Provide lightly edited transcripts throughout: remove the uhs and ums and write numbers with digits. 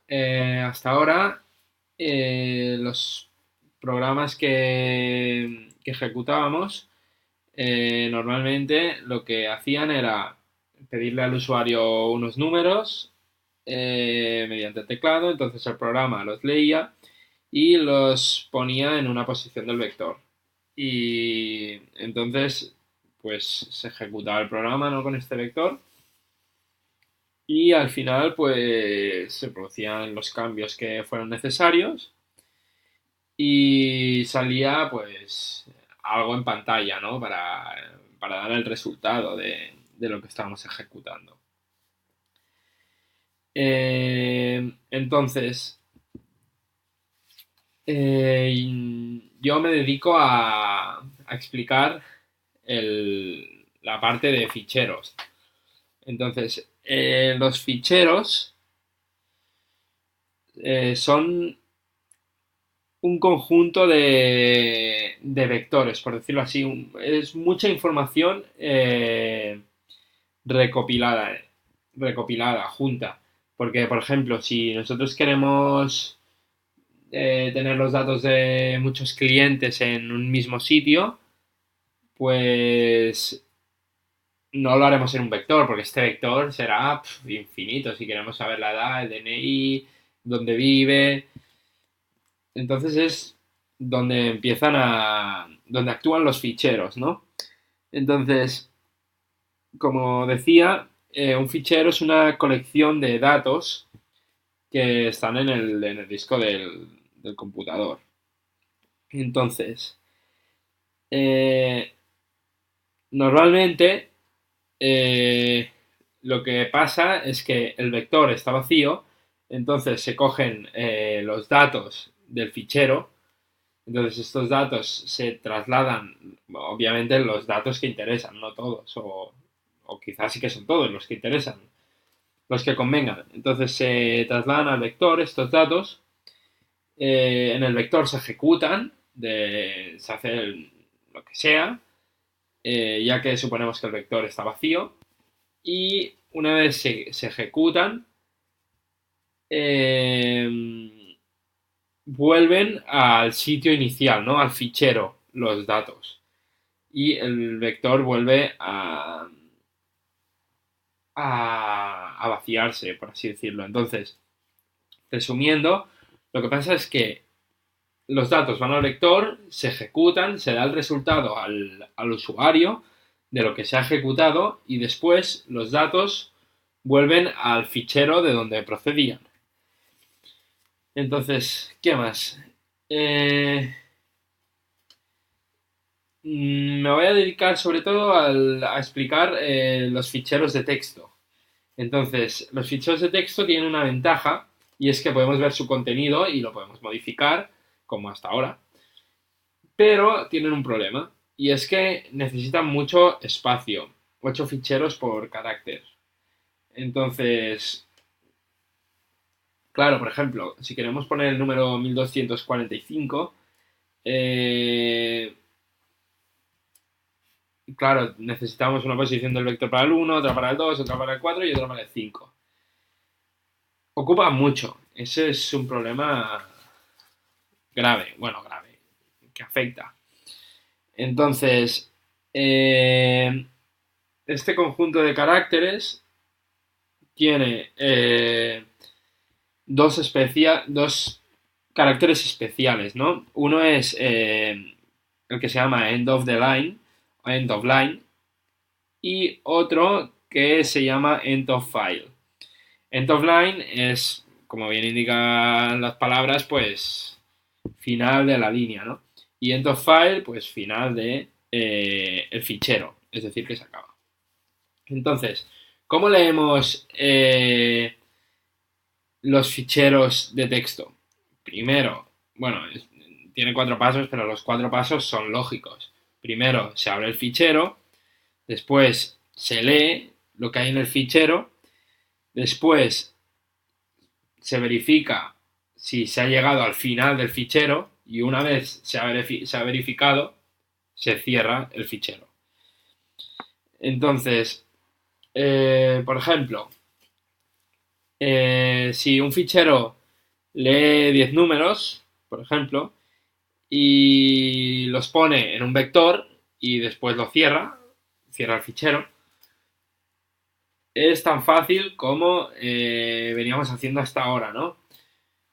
hasta ahora los programas que ejecutábamos normalmente lo que hacían era pedirle al usuario unos números mediante el teclado, entonces el programa los leía y los ponía en una posición del vector. Y entonces, pues se ejecutaba el programa, ¿no? Con este vector y al final, pues se producían los cambios que fueron necesarios y salía, pues, algo en pantalla, ¿no? Para dar el resultado de lo que estábamos ejecutando. Entonces, yo me dedico a explicar la parte de ficheros. Entonces, los ficheros son un conjunto de vectores, por decirlo así. Es mucha información recopilada, recopilada, junta. Porque, por ejemplo, si nosotros queremos tener los datos de muchos clientes en un mismo sitio, pues no lo haremos en un vector, porque este vector será infinito. Si queremos saber la edad, el DNI, dónde vive. Entonces es donde donde actúan los ficheros, ¿no? Entonces, como decía, un fichero es una colección de datos que están en el disco del computador. Entonces, eh, normalmente eh, lo que pasa es que el vector está vacío, entonces se cogen los datos del fichero. Entonces estos datos se trasladan, obviamente los datos que interesan, no todos, o quizás sí que son todos los que interesan, los que convengan. Entonces se trasladan al vector estos datos, en el vector se ejecutan, se hace lo que sea, ya que suponemos que el vector está vacío, y una vez se ejecutan, eh, vuelven al sitio inicial, ¿no? Al fichero, los datos. Y el vector vuelve a vaciarse, por así decirlo. Entonces, resumiendo, lo que pasa es que los datos van al vector, se ejecutan, se da el resultado al usuario de lo que se ha ejecutado y después los datos vuelven al fichero de donde procedían. Entonces, ¿qué más? Eh, Me voy a dedicar sobre todo a explicar los ficheros de texto. Entonces, los ficheros de texto tienen una ventaja y es que podemos ver su contenido y lo podemos modificar, como hasta ahora, pero tienen un problema y es que necesitan mucho espacio, 8 ficheros por carácter. Entonces, claro, por ejemplo, si queremos poner el número 1245, eh, claro, necesitamos una posición del vector para el 1, otra para el 2, otra para el 4 y otra para el 5. Ocupa mucho. Ese es un problema grave, bueno, grave, que afecta. Entonces, este conjunto de caracteres tiene dos caracteres especiales, ¿no? Uno es el que se llama end of the line, o end of line, y otro que se llama end of file. End of line es, como bien indican las palabras, pues final de la línea, ¿no? Y end of file, pues final de el fichero, es decir, que se acaba. Entonces, ¿cómo leemos los ficheros de texto? Primero, bueno, tiene 4 pasos, pero los 4 pasos son lógicos. Primero se abre el fichero, después se lee lo que hay en el fichero, después se verifica si se ha llegado al final del fichero y una vez se ha verificado, se cierra el fichero. Entonces, por ejemplo, Si un fichero lee 10 números, por ejemplo, y los pone en un vector y después lo cierra el fichero, es tan fácil como veníamos haciendo hasta ahora, ¿no?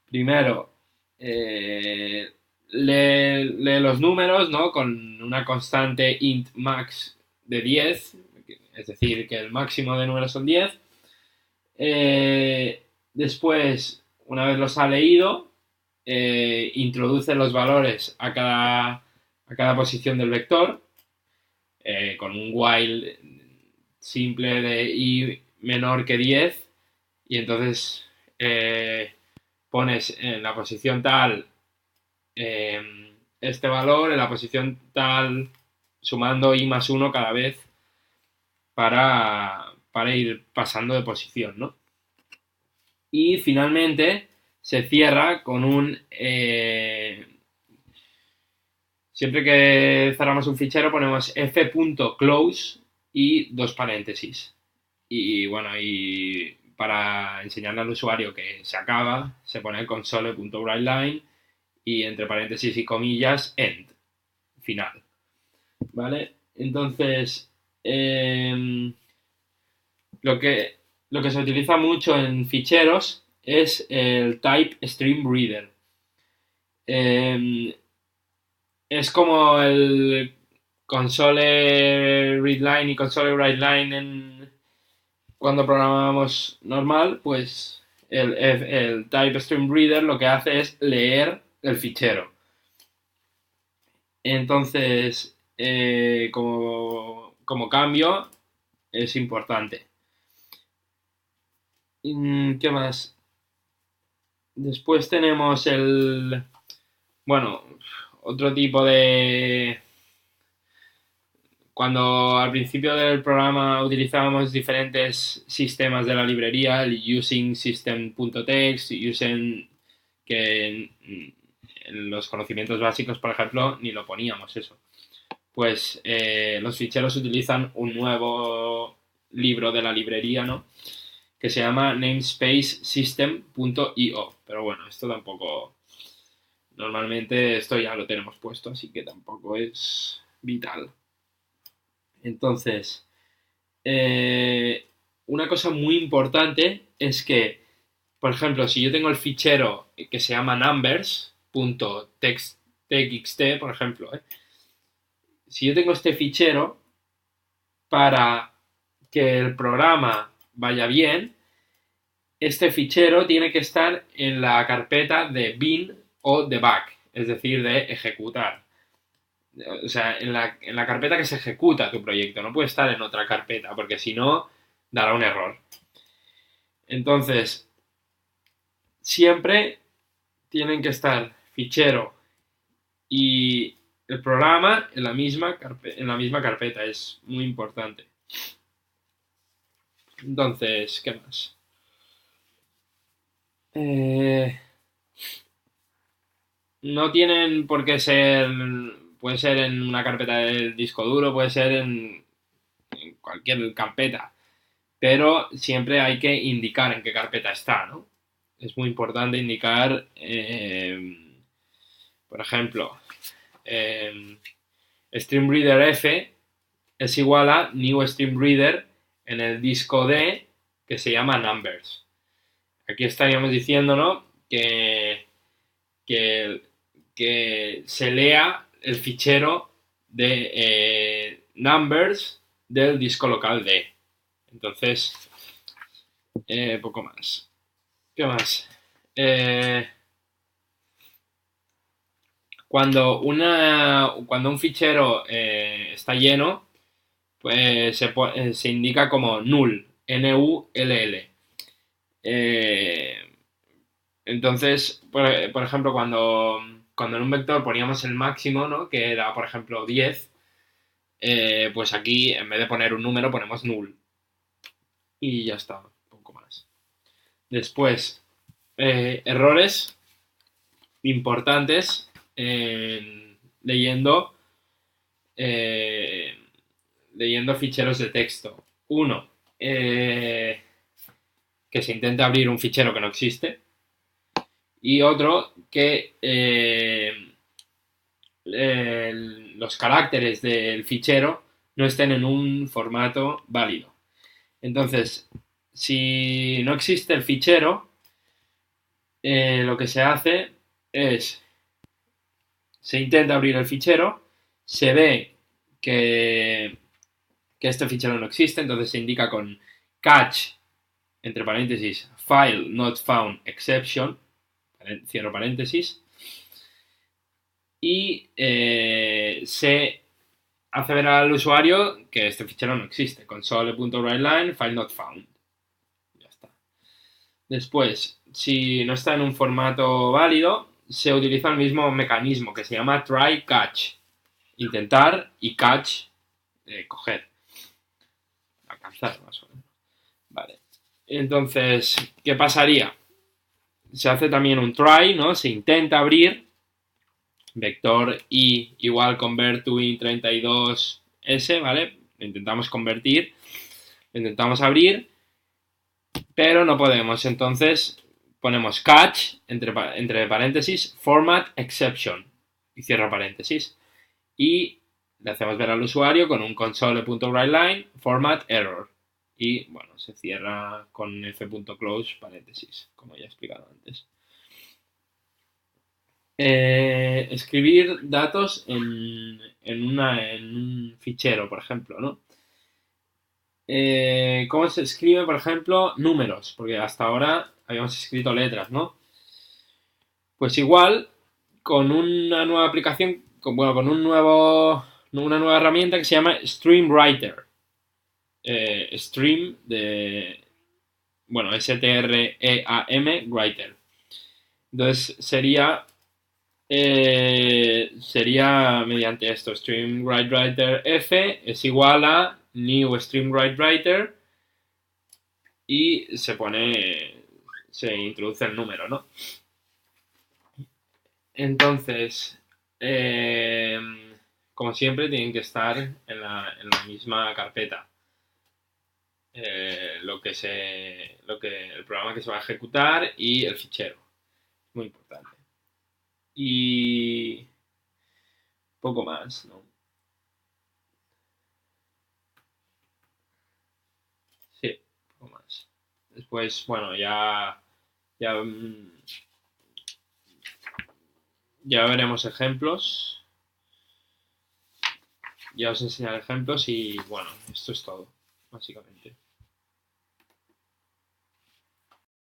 Primero, lee los números, ¿no? Con una constante int max de 10, es decir, que el máximo de números son 10. Después, una vez los ha leído, introduce los valores a cada posición del vector, con un while simple de i menor que 10, y entonces pones en la posición tal este valor, en la posición tal, sumando i más 1 cada vez para ir pasando de posición, ¿no? Y finalmente se cierra con siempre que cerramos un fichero ponemos f.close y dos paréntesis. Y bueno, y para enseñarle al usuario que se acaba, se pone el console.writeLine y entre paréntesis y comillas, end, final. ¿Vale? Entonces, lo que, lo que se utiliza mucho en ficheros es el Type Stream Reader. Es como el console readline y console writeline cuando programamos normal, pues el Type Stream Reader lo que hace es leer el fichero. Entonces, como cambio, es importante. ¿Qué más? Después tenemos bueno, otro tipo de... Cuando al principio del programa utilizábamos diferentes sistemas de la librería, el using system.txt, using, que en los conocimientos básicos, por ejemplo, ni lo poníamos eso. Pues los ficheros utilizan un nuevo libro de la librería, ¿no? Que se llama namespacesystem.io. Pero bueno, esto tampoco... Normalmente esto ya lo tenemos puesto, así que tampoco es vital. Entonces, una cosa muy importante es que, por ejemplo, si yo tengo el fichero que se llama numbers.txt, por ejemplo, si yo tengo este fichero, para que el programa vaya bien, este fichero tiene que estar en la carpeta de bin o debug, es decir, de ejecutar. O sea, en la carpeta que se ejecuta tu proyecto, no puede estar en otra carpeta, porque si no, dará un error. Entonces, siempre tienen que estar fichero y el programa en la misma carpeta, es muy importante. Entonces, ¿qué más? No tienen por qué ser, puede ser en una carpeta del disco duro, puede ser en cualquier carpeta, pero siempre hay que indicar en qué carpeta está, ¿no? Es muy importante indicar, por ejemplo, eh, StreamReader F es igual a New StreamReader en el disco D que se llama Numbers. Aquí estaríamos diciendo, ¿no? Que, que se lea el fichero de Numbers del disco local D. Entonces, poco más. ¿Qué más? Cuando un fichero está lleno, pues se indica como null, N-U-L-L. Entonces, por ejemplo, cuando en un vector poníamos el máximo, ¿no? Que era, por ejemplo, 10, pues aquí, en vez de poner un número, ponemos null. Y ya está, poco más. Después, errores importantes leyendo, eh, leyendo ficheros de texto. Uno, que se intenta abrir un fichero que no existe. Y otro que los caracteres del fichero no estén en un formato válido. Entonces, si no existe el fichero, lo que se hace es, se intenta abrir el fichero, se ve que este fichero no existe, entonces se indica con catch, entre paréntesis, file not found exception, cierro paréntesis, y se hace ver al usuario que este fichero no existe, console.writeline, file not found. Ya está. Después, si no está en un formato válido, se utiliza el mismo mecanismo que se llama try catch. Intentar y catch, coger. Alcanzar, más o menos. Vale. Entonces, ¿qué pasaría? Se hace también un try, ¿no? Se intenta abrir. Vector i igual convert to int32s, ¿vale? Lo intentamos convertir. Lo intentamos abrir. Pero no podemos. Entonces, ponemos catch, entre paréntesis, format exception. Y cierro paréntesis. Y le hacemos ver al usuario con un console.writeline, format error. Y bueno, se cierra con f.close paréntesis, como ya he explicado antes. Escribir datos en un fichero, por ejemplo, ¿no? ¿Cómo se escribe, por ejemplo, números? Porque hasta ahora habíamos escrito letras, ¿no? Pues igual, con una nueva aplicación, con una nueva herramienta que se llama StreamWriter. Stream de, bueno, STREAM Writer. Entonces sería mediante esto, StreamWriter F es igual a new StreamWriter y se introduce el número, ¿no? Entonces, como siempre, tienen que estar en la misma carpeta. El programa que se va a ejecutar y el fichero. Muy importante. Y poco más, ¿no? Sí, poco más. Después, bueno, ya veremos ejemplos. Ya os enseñaré ejemplos y bueno, esto es todo, básicamente.